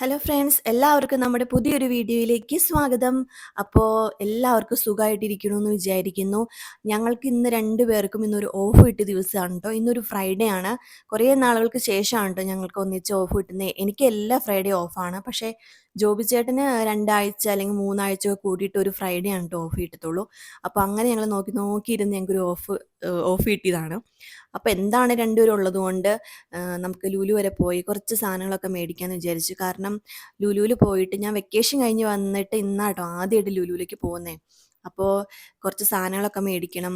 Hello friends, എല്ലാവർക്കും നമ്മുടെ പുതിയൊരു വീഡിയോയിലേക്ക് സ്വാഗതം. അപ്പോൾ എല്ലാവർക്കും സുഖമായിട്ടിരിക്കണമെന്ന് വിചാരിക്കുന്നു. ഞങ്ങൾക്ക് ഇന്ന് രണ്ടുപേർക്കും ഇന്നൊരു ഓഫ് കിട്ടിയ ദിവസമാണ് കേട്ടോ. ഇന്നൊരു ഫ്രൈഡേ ആണ്. കുറേ നാളുകൾക്ക് ശേഷമാണ് കേട്ടോ ഞങ്ങൾക്ക് ഒന്നിച്ച് ഓഫ് കിട്ടുന്നത്. എനിക്ക് എല്ലാ ഫ്രൈഡേ ഓഫാണ്. പക്ഷേ ജോബി ചേട്ടന് 2 ആഴ്ച അല്ലെങ്കിൽ 3 ആഴ്ച കൂടിയിട്ട് ഒരു ഫ്രൈഡേ ആണ് കേട്ടോ ഓഫ് കിട്ടത്തുള്ളൂ. അപ്പോൾ അങ്ങനെ ഞങ്ങൾ നോക്കി നോക്കിയിരുന്ന് ഞങ്ങൾക്കൊരു ഓഫ് കിട്ടിയതാണ്. അപ്പോൾ എന്താണ് രണ്ടുപേരും ഉള്ളതുകൊണ്ട് നമുക്ക് ലുലു വരെ പോയി കുറച്ച് സാധനങ്ങളൊക്കെ മേടിക്കാമെന്ന് വിചാരിച്ചു. കാരണം ലുലുവിൽ പോയിട്ട് ഞാൻ വെക്കേഷൻ കഴിഞ്ഞ് വന്നിട്ട് ഇന്നാട്ടോ ആദ്യമായിട്ട് ലുലുവിലേക്ക് പോകുന്നത്. അപ്പോൾ കുറച്ച് സാധനങ്ങളൊക്കെ മേടിക്കണം,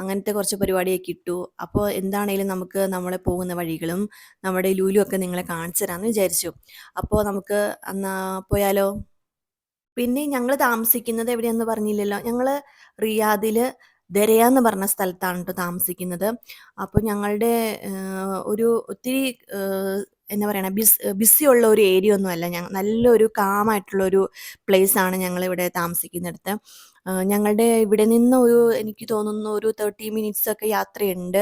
അങ്ങനത്തെ കുറച്ച് പരിപാടിയൊക്കെ ഇട്ടു. അപ്പോൾ എന്താണേലും നമുക്ക് നമ്മളെ പോകുന്ന വഴികളും നമ്മുടെ ലുലു ഒക്കെ നിങ്ങളെ കാണിച്ചു തരാമെന്ന് വിചാരിച്ചു. അപ്പോൾ നമുക്ക് എന്നാ പോയാലോ? പിന്നെ ഞങ്ങൾ താമസിക്കുന്നത് എവിടെയാണെന്ന് പറഞ്ഞില്ലല്ലോ. ഞങ്ങൾ റിയാദിൽ ദരയ എന്ന് പറഞ്ഞ സ്ഥലത്താണ് കേട്ടോ താമസിക്കുന്നത്. അപ്പോൾ ഞങ്ങളുടെ ഒരു ഒത്തിരി എന്നാ പറയണ ബിസിയുള്ള ഒരു ഏരിയ ഒന്നുമല്ല. നല്ലൊരു കാമായിട്ടുള്ളൊരു പ്ലേസാണ് ഞങ്ങളിവിടെ താമസിക്കുന്നിടത്ത്. ഞങ്ങളുടെ ഇവിടെ നിന്ന് എനിക്ക് തോന്നുന്നു ഒരു 30 മിനിറ്റ്സ് ഒക്കെ യാത്രയുണ്ട്.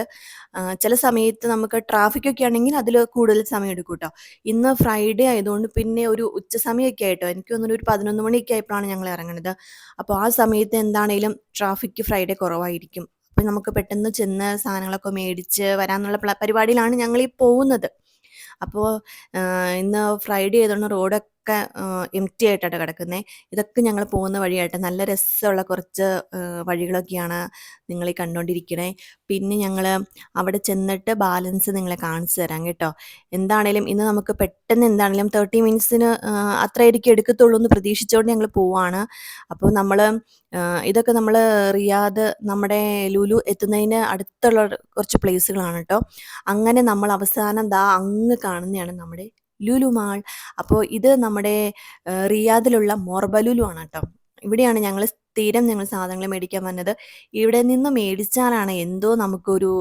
ചില സമയത്ത് നമുക്ക് ട്രാഫിക്കൊക്കെ ആണെങ്കിൽ അതിൽ കൂടുതൽ സമയം എടുക്കും കേട്ടോ. ഇന്ന് ഫ്രൈഡേ ആയതുകൊണ്ട് പിന്നെ ഒരു ഉച്ച സമയമൊക്കെ ആയിട്ടോ, എനിക്ക് തോന്നുന്നു ഒരു 11 മണിയൊക്കെ ആയപ്പോഴാണ് ഞങ്ങൾ ഇറങ്ങുന്നത്. അപ്പോൾ ആ സമയത്ത് എന്താണേലും ട്രാഫിക് ഫ്രൈഡേ കുറവായിരിക്കും. അപ്പം നമുക്ക് പെട്ടെന്ന് ചെന്ന് സാധനങ്ങളൊക്കെ മേടിച്ച് വരാനുള്ള പരിപാടിയിലാണ് ഞങ്ങളീ പോകുന്നത്. അപ്പോൾ ഇന്ന് ഫ്രൈഡേ ആയതുകൊണ്ട് റോഡൊക്കെ എംപ്റ്റി ആയിട്ടാണ് കിടക്കുന്നത്. ഇതൊക്കെ ഞങ്ങൾ പോകുന്ന വഴിയായിട്ട് നല്ല രസമുള്ള കുറച്ച് വഴികളൊക്കെയാണ് നിങ്ങളീ കണ്ടുകൊണ്ടിരിക്കണേ. പിന്നെ ഞങ്ങൾ അവിടെ ചെന്നിട്ട് ബാലൻസ് നിങ്ങളെ കാണിച്ചു തരാം കേട്ടോ. എന്താണേലും ഇന്ന് നമുക്ക് പെട്ടെന്ന് എന്താണേലും 30 മിനിറ്റ്സിന് അത്രയായിരിക്കും എടുക്കത്തുള്ളൂ എന്ന് പ്രതീക്ഷിച്ചുകൊണ്ട് ഞങ്ങൾ പോവാണ്. അപ്പോൾ നമ്മൾ ഇതൊക്കെ നമ്മൾ റിയാദ് നമ്മുടെ ലുലു എത്തുന്നതിന് അടുത്തുള്ള കുറച്ച് പ്ലേസുകളാണ് കേട്ടോ. അങ്ങനെ നമ്മൾ അവസാനം ദാ അങ്ങ് കാണുന്നതാണ് നമ്മുടെ ലുലു മാൾ. അപ്പോൾ ഇത് നമ്മുടെ റിയാദിലുള്ള മോർബലുലു ആണ് കേട്ടോ. ഇവിടെയാണ് ഞങ്ങൾ സ്ഥിരം ഞങ്ങൾ സാധനങ്ങൾ മേടിക്കാൻ വന്നത്. ഇവിടെ നിന്ന് മേടിച്ചാലാണ് എന്തോ നമുക്കൊരു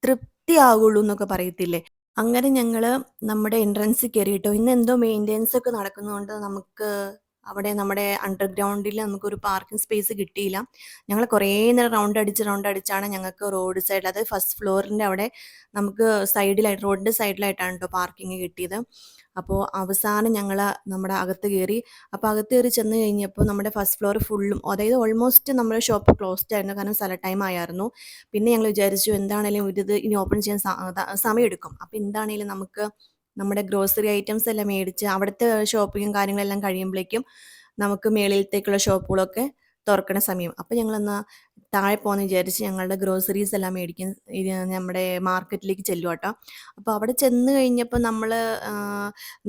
തൃപ്തിയാകുള്ളൂ എന്നൊക്കെ പറയത്തില്ലേ. അങ്ങനെ ഞങ്ങൾ നമ്മുടെ എൻട്രൻസിൽ കയറിയിട്ടോ. ഇന്ന് എന്തോ മെയിൻ്റെനൻസ് ഒക്കെ നടക്കുന്നതുകൊണ്ട് നമുക്ക് അവിടെ നമ്മുടെ അണ്ടർഗ്രൗണ്ടിൽ നമുക്കൊരു പാർക്കിംഗ് സ്പേസ് കിട്ടിയില്ല. ഞങ്ങൾ കുറേ നേരം റൗണ്ട് അടിച്ചാണ് ഞങ്ങൾക്ക് റോഡ് സൈഡിൽ, അതായത് ഫസ്റ്റ് ഫ്ലോറിൻ്റെ അവിടെ നമുക്ക് സൈഡിലായിട്ട് റോഡിൻ്റെ സൈഡിലായിട്ടാണ് കേട്ടോ പാർക്കിംഗ് കിട്ടിയത്. അപ്പോൾ അവസാനം ഞങ്ങൾ നമ്മുടെ അകത്ത് കയറി. അപ്പോൾ അകത്ത് കയറി ചെന്ന് കഴിഞ്ഞപ്പോൾ നമ്മുടെ ഫസ്റ്റ് ഫ്ലോർ ഫുള്ളും, അതായത് ഓൾമോസ്റ്റ് നമ്മുടെ ഷോപ്പ് ക്ലോസ്ഡ് ആയിരുന്നു. കാരണം സ്ഥല ടൈം ആയിരുന്നു. പിന്നെ ഞങ്ങൾ വിചാരിച്ചു എന്താണേലും ഇത് ഇനി ഓപ്പൺ ചെയ്യാൻ സമയമെടുക്കും. അപ്പോൾ എന്താണേലും നമുക്ക് നമ്മുടെ ഗ്രോസറി ഐറ്റംസ് എല്ലാം മേടിച്ച് അവിടുത്തെ ഷോപ്പിങ്ങും കാര്യങ്ങളെല്ലാം കഴിയുമ്പോഴേക്കും നമുക്ക് മേളിലത്തേക്കുള്ള ഷോപ്പുകളൊക്കെ തുറക്കണ സമയം. അപ്പോൾ ഞങ്ങളെന്നാൽ താഴെ പോകുന്ന വിചാരിച്ച് ഞങ്ങളുടെ ഗ്രോസറീസ് എല്ലാം മേടിക്കാൻ നമ്മുടെ മാർക്കറ്റിലേക്ക് ചെല്ലും കേട്ടോ. അപ്പോൾ അവിടെ ചെന്ന് കഴിഞ്ഞപ്പോൾ നമ്മൾ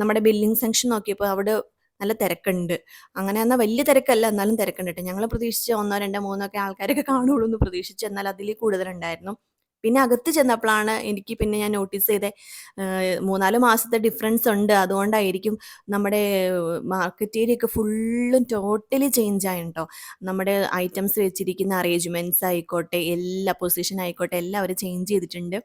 നമ്മുടെ ബില്ലിംഗ് സെക്ഷൻ നോക്കിയപ്പോൾ അവിടെ നല്ല തിരക്കുണ്ട്. അങ്ങനെ എന്നാൽ വലിയ തിരക്കല്ല, എന്നാലും തിരക്കുണ്ട് കേട്ടോ. ഞങ്ങൾ പ്രതീക്ഷിച്ച് 1, 2, 3 ഒക്കെ ആൾക്കാരൊക്കെ കാണുള്ളൂ എന്ന് പ്രതീക്ഷിച്ചു. എന്നാൽ അതിൽ കൂടുതലുണ്ടായിരുന്നു. പിന്നെ അകത്ത് ചെന്നപ്പോഴാണ് എനിക്ക് പിന്നെ ഞാൻ നോട്ടീസ് ചെയ്തത് 3-4 മാസത്തെ ഡിഫറൻസ് ഉണ്ട്. അതുകൊണ്ടായിരിക്കും നമ്മുടെ മാർക്കറ്റ് ഏരിയ ഒക്കെ ഫുള്ളും ടോട്ടലി ചേഞ്ച് ആയിട്ടോ. നമ്മുടെ ഐറ്റംസ് വെച്ചിരിക്കുന്ന അറേഞ്ച്മെൻറ്റ്സ് ആയിക്കോട്ടെ, എല്ലാ പൊസിഷൻ ആയിക്കോട്ടെ, എല്ലാം അവർ ചേഞ്ച് ചെയ്തിട്ടുണ്ട്.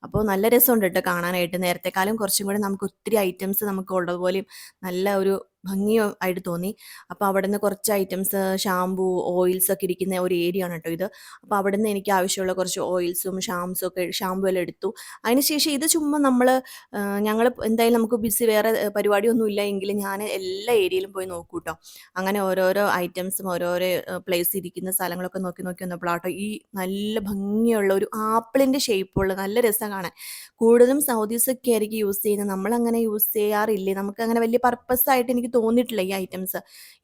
അപ്പോൾ നല്ല രസമുണ്ട് കേട്ടോ കാണാനായിട്ട്. നേരത്തെക്കാലം കുറച്ചും കൂടെ നമുക്ക് ഒത്തിരി ഐറ്റംസ് നമുക്ക് ഉള്ളതുപോലെയും നല്ല ഒരു ഭംഗിയും ആയിട്ട് തോന്നി. അപ്പോൾ അവിടെ നിന്ന് കുറച്ച് ഐറ്റംസ്, ഷാമ്പൂ, ഓയിൽസ് ഒക്കെ ഇരിക്കുന്ന ഒരു ഏരിയ ആണ് കേട്ടോ ഇത്. അപ്പോൾ അവിടെ നിന്ന് എനിക്ക് ആവശ്യമുള്ള കുറച്ച് ഓയിൽസും ഷാമ്പൂ എല്ലാം എടുത്തു. അതിനുശേഷം ഇത് ചുമ്മാ നമ്മൾ ഞങ്ങൾ എന്തായാലും നമുക്ക് വേറെ പരിപാടിയൊന്നും ഇല്ല എങ്കിലും ഞാൻ എല്ലാ ഏരിയയിലും പോയി നോക്കൂ കേട്ടോ. അങ്ങനെ ഓരോരോ ഐറ്റംസും ഓരോരോ പ്ലേസ് ഇരിക്കുന്ന സ്ഥലങ്ങളൊക്കെ നോക്കി നോക്കി വന്നപ്പോഴാട്ടോ ഈ നല്ല ഭംഗിയുള്ള ഒരു ആപ്പിളിൻ്റെ ഷേപ്പുള്ള നല്ല രസം കാണാൻ. കൂടുതലും സൗദീസൊക്കെ ആയിരിക്കും യൂസ് ചെയ്യുന്നത്. നമ്മളങ്ങനെ യൂസ് ചെയ്യാറില്ലേ. നമുക്കങ്ങനെ വലിയ പർപ്പസ് ആയിട്ട് എനിക്ക് തോന്നിയിട്ടില്ല ഈ ഐറ്റംസ്.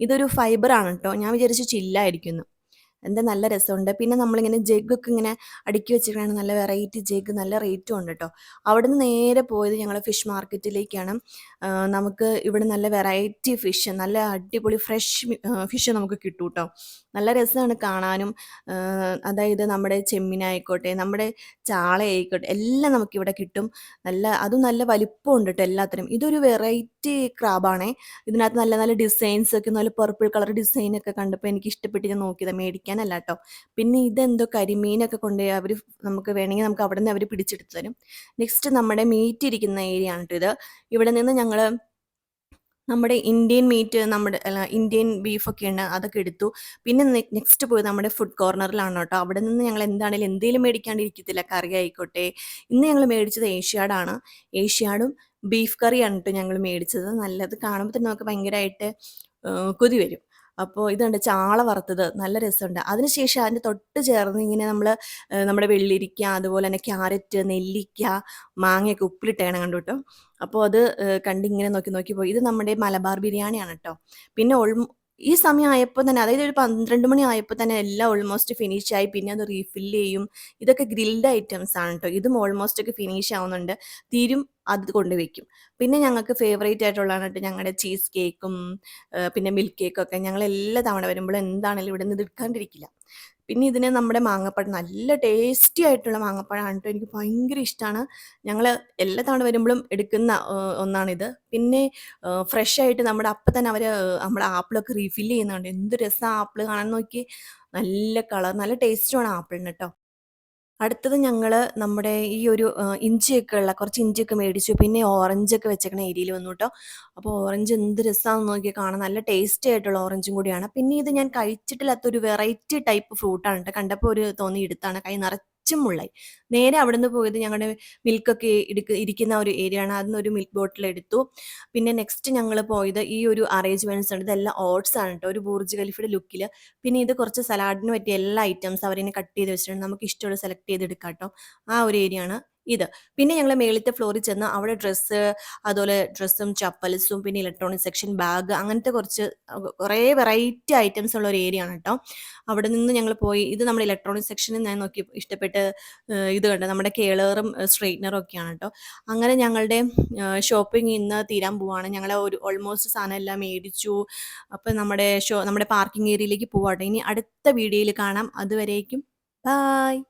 ഇതൊരു ഫൈബറാണ് കേട്ടോ. ഞാൻ വിചാരിച്ചു ചില്ലായിരിക്കുന്നു. എന്താ നല്ല രസമുണ്ട്. പിന്നെ നമ്മളിങ്ങനെ ജഗ്ഗൊക്കെ ഇങ്ങനെ അടുക്കി വെച്ചിട്ടാണ്, നല്ല വെറൈറ്റി ജഗ്, നല്ല റേറ്റും ഉണ്ട് കേട്ടോ. അവിടെ നിന്ന് നേരെ പോയത് ഞങ്ങൾ ഫിഷ് മാർക്കറ്റിലേക്കാണ്. നമുക്ക് ഇവിടെ നല്ല വെറൈറ്റി ഫിഷ്, നല്ല അടിപൊളി ഫ്രഷ് ഫിഷ് നമുക്ക് കിട്ടും കേട്ടോ. നല്ല രസമാണ് കാണാനും. അതായത് നമ്മുടെ ചെമ്മീനായിക്കോട്ടെ, നമ്മുടെ ചാളയായിക്കോട്ടെ, എല്ലാം നമുക്കിവിടെ കിട്ടും. അതും നല്ല വലിപ്പമുണ്ട് കേട്ടോ എല്ലാത്തിനും. ഇതൊരു വെറൈറ്റി ക്രാബാണേ. ഇതിനകത്ത് നല്ല നല്ല ഡിസൈൻസ് ഒക്കെ, നല്ല പർപ്പിൾ കളർ ഡിസൈനൊക്കെ കണ്ടപ്പോൾ എനിക്ക് ഇഷ്ടപ്പെട്ട് ഞാൻ നോക്കിയതാണ്, മേടിക്കാനല്ല കേട്ടോ. പിന്നെ ഇതെന്തോ കരിമീനൊക്കെ കൊണ്ട് അവർ നമുക്ക് വേണമെങ്കിൽ നമുക്ക് അവിടെ നിന്ന് അവർ പിടിച്ചെടുത്ത് തരും. നെക്സ്റ്റ് നമ്മുടെ മീറ്റ് ഇരിക്കുന്ന ഏരിയ ആണ് കേട്ടോ ഇത്. ഇവിടെ നിന്ന് ഞങ്ങൾ നമ്മുടെ ഇന്ത്യൻ മീറ്റ്, നമ്മുടെ ഇന്ത്യൻ ബീഫൊക്കെ ഉണ്ട്, അതൊക്കെ എടുത്തു. പിന്നെ നെക്സ്റ്റ് പോയത് നമ്മുടെ ഫുഡ് കോർണറിലാണ് കേട്ടോ. അവിടെ നിന്ന് ഞങ്ങൾ എന്തെങ്കിലും മേടിക്കാണ്ടിരിക്കത്തില്ല, കറി ആയിക്കോട്ടെ. ഇന്ന് ഞങ്ങൾ മേടിച്ചത് ഏഷ്യാഡാണ്. ഏഷ്യാഡും ബീഫ് കറിയാണ് ട്ടോ ഞങ്ങൾ മേടിച്ചത്. നല്ലത് കാണുമ്പോൾ തന്നെ നമുക്ക് ഭയങ്കരമായിട്ട് കൊതി വരും. അപ്പോൾ ഇത് കണ്ടോ ചാള വറുത്തത് നല്ല രസമുണ്ട്. അതിനുശേഷം അതിൻ്റെ തൊട്ട് ചേർന്ന് ഇങ്ങനെ നമ്മൾ നമ്മുടെ വെള്ളിരിക്ക, അതുപോലെ തന്നെ ക്യാരറ്റ്, നെല്ലിക്ക, മാങ്ങയൊക്കെ ഉപ്പിലിട്ടേണ് കണ്ടു ട്ടോ. അപ്പോൾ അത് കണ്ടിങ്ങനെ നോക്കി നോക്കി പോയി. ഇത് നമ്മുടെ മലബാർ ബിരിയാണിയാണ് ട്ടോ. പിന്നെ ഈ സമയം ആയപ്പോൾ തന്നെ അതായത് ഒരു 12 മണി ആയപ്പോൾ തന്നെ എല്ലാം ഓൾമോസ്റ്റ് ഫിനിഷായി. പിന്നെ അത് റീഫിൽ ചെയ്യും. ഇതൊക്കെ ഗ്രിൽഡ് ഐറ്റംസ് ആണ് ട്ടോ. ഇതും ഓൾമോസ്റ്റ് ഒക്കെ ഫിനിഷ് ആവുന്നുണ്ട്. തീരും അത് കൊണ്ട് വെക്കും. പിന്നെ ഞങ്ങൾക്ക് ഫേവറേറ്റ് ആയിട്ടുള്ളതാണ് ട്ടോ ഞങ്ങളുടെ ചീസ് കേക്കും പിന്നെ മിൽക്ക് കേക്കൊക്കെ. ഞങ്ങൾ എല്ലാ തവണ വരുമ്പോഴും എന്താണെങ്കിലും ഇവിടുന്ന് ഇത് എടുക്കാണ്ടിരിക്കില്ല. പിന്നെ ഇതിന് നമ്മുടെ മാങ്ങാപ്പഴം നല്ല ടേസ്റ്റി ആയിട്ടുള്ള മാങ്ങാപ്പഴമാണ് ട്ടോ. എനിക്ക് ഭയങ്കര ഇഷ്ടമാണ്. ഞങ്ങൾ എല്ലാ തവണ വരുമ്പോഴും എടുക്കുന്ന ഒന്നാണിത്. പിന്നെ ഫ്രഷ് ആയിട്ട് നമ്മുടെ അപ്പം തന്നെ അവർ നമ്മുടെ ആപ്പിളൊക്കെ റീഫിൽ ചെയ്യുന്നുണ്ട്. എന്ത് രസമാണ് ആപ്പിൾ കാണാൻ നോക്കി. നല്ല കളർ നല്ല ടേസ്റ്റുമാണ് ആപ്പിളിന് ട്ടോ. അടുത്തത് ഞങ്ങള് നമ്മുടെ ഈ ഒരു ഇഞ്ചിയൊക്കെ ഉള്ള കുറച്ച് ഇഞ്ചിയൊക്കെ മേടിച്ചു. പിന്നെ ഓറഞ്ചൊക്കെ വെച്ചേക്കണ ഏരിയയിൽ വന്നു ട്ടോ. അപ്പോൾ ഓറഞ്ച് എന്ത് രസാന്ന് നോക്കിയേ കാണാൻ. നല്ല ടേസ്റ്റി ആയിട്ടുള്ള ഓറഞ്ചും കൂടിയാണ്. പിന്നെ ഇത് ഞാൻ കഴിച്ചിട്ടില്ലാത്തൊരു വെറൈറ്റി ടൈപ്പ് ഫ്രൂട്ടാണ് ട്ടോ. കണ്ടപ്പോൾ ഒരു തോന്നി എടുത്താണ്. കൈ നിറച്ചും മുള്ളായി. നേരെ അവിടുന്ന് പോയത് ഞങ്ങളുടെ മിൽക്കൊക്കെ ഇരിക്കുന്ന ഒരു ഏരിയ ആണ്. അതിന്ന് ഒരു മിൽക്ക് ബോട്ടിൽ എടുത്തു. പിന്നെ നെക്സ്റ്റ് ഞങ്ങൾ പോയത് ഈ ഒരു അറേഞ്ച്മെന്റ്സ് ഉണ്ട്. ഇതെല്ലാം ഓട്സ് ആണ് ട്ടോ. ഒരു ബുർജ് ഖലീഫയുടെ ലുക്കിൽ. പിന്നെ ഇത് കുറച്ച് സലാഡിന് പറ്റിയ എല്ലാ ഐറ്റംസ് അവരിങ്ങനെ കട്ട് ചെയ്ത് വെച്ചിട്ടുണ്ട്. നമുക്ക് ഇഷ്ടമുള്ള സെലക്ട് ചെയ്തെടുക്കാം ട്ടോ. ആ ഒരു ഏരിയ ആണ് ഇത്. പിന്നെ ഞങ്ങൾ മേളിലത്തെ ഫ്ലോറിൽ ചെന്ന് അവിടെ ഡ്രസ്സ്, അതുപോലെ ഡ്രസ്സും ചപ്പൽസും പിന്നെ ഇലക്ട്രോണിക് സെക്ഷൻ, ബാഗ് അങ്ങനത്തെ കുറച്ച് കുറേ വെറൈറ്റി ഐറ്റംസ് ഉള്ള ഒരു ഏരിയ ആണ് ട്ടോ. അവിടെ നിന്ന് ഞങ്ങൾ പോയി. ഇത് നമ്മുടെ ഇലക്ട്രോണിക് സെക്ഷനിൽ ഞാൻ നോക്കി ഇഷ്ടപ്പെട്ട് ഇത് കണ്ടു. നമ്മുടെ കേളറും സ്ട്രെയിറ്റ്നറും ഒക്കെയാണ് ട്ടോ. അങ്ങനെ ഞങ്ങളുടെ ഷോപ്പിംഗ് ഇന്ന് തീരാൻ പോവാണ്. ഞങ്ങൾ ഒരു ഓൾമോസ്റ്റ് സാധനം എല്ലാം മേടിച്ചു. അപ്പം നമ്മുടെ പാർക്കിംഗ് ഏരിയയിലേക്ക് പോവാട്ടോ. ഇനി അടുത്ത വീഡിയോയിൽ കാണാം. അതുവരേക്കും ബായ്.